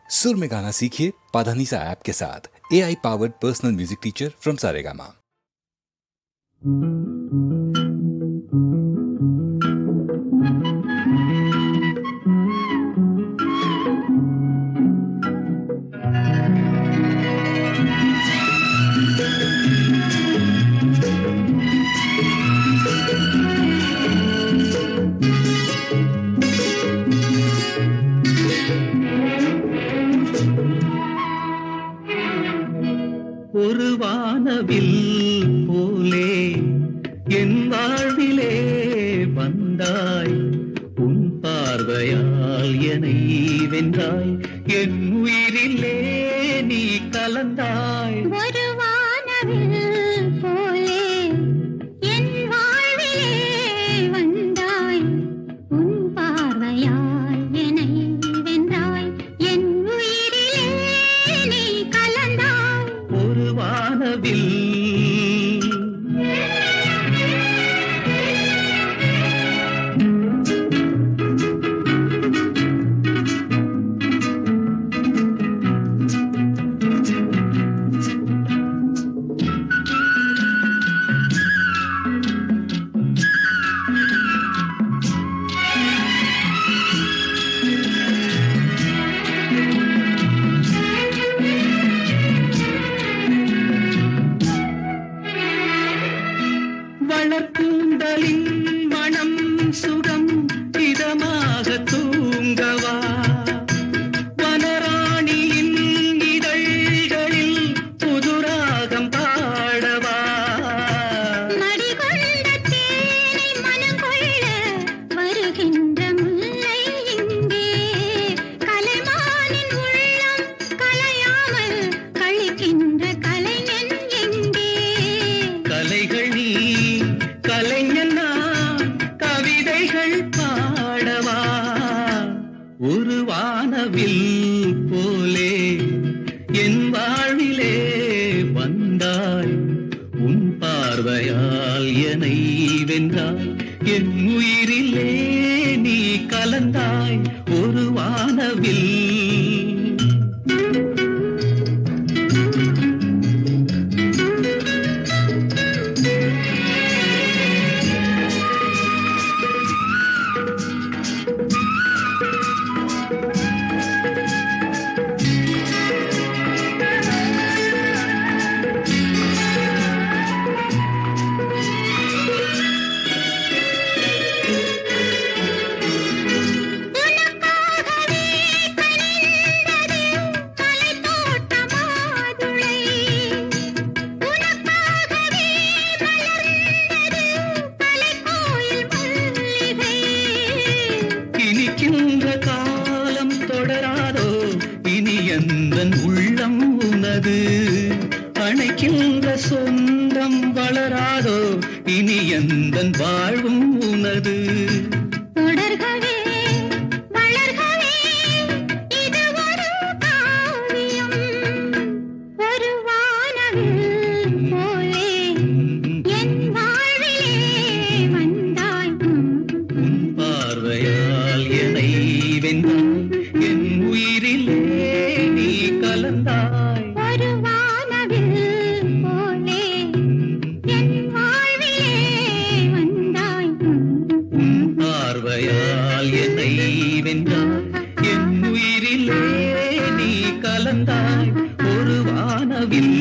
सुर में गाना सीखिए पाधानीसा ऐप के साथ। AI powered personal music teacher from Saregama. ஒரு வானவில் போலே என் வாழ்விலே வந்தாய், உன் பார்வையால் என்னை வென்றாய், என் உயிரிலே நீ கலந்தாய். ஒரு வானவில் போலே என் வாழ்விலே வந்தாய், உன் பார்வையால் என்னை வென்றாய், என் உயிரிலே நீ கலந்தாய். ஒரு வானவில் வளர்க்கூந்தலின் மனம் சுகம் இதமாக தூங்கவா, வனராணியின் இதழ்களில் புதுராகம் பாடவா. மடிகொண்ட தேனை மனம் கொள்ள வருகின்ற முல்லை இங்கே, கலைமானின் உள்ளம் கலையாமல் கழிக்கின்ற கலைஞன் எங்கே. கலைகள் நீ கலைஞன் நான், கவிதைகள் பாடவா. ஒரு வானவில் போலே என் வாழ்விலே வந்தாய், உன் பார்வையால் என்னை வென்றாய், என் உயிரிலே நீ கலந்தாய். ஒரு வானவில் உனக்காகவே கனிந்தது மலைத்தோட்ட மாதுளை, உனக்காகவே மலர்ந்தது கலைக்கோயில் மல்லிகை. இனிக்கின்ற காலம் தொடராதோ, இனி எந்தன் உள்ளம் உனது. அணைக்கின்ற சொந்தம் வளராதோ, இனி எந்தன் வாழ்வும் உனது. தொடர்கவே வளர்கவே இது ஒரு காவியம், ஒரு வானவில் போலே என் வாழ்விலே வந்தாய், உன் பார்வையால் என்னை வென்றாய், என் உயிரிலே நீ கலந்தாய். ஒரு வானவில் போலே என் வாழ்விலே வந்தாய், உன் பார்வையால் என்னை வென்றாய், என் உயிரிலே நீ கலந்தாய். ஒரு வானவில்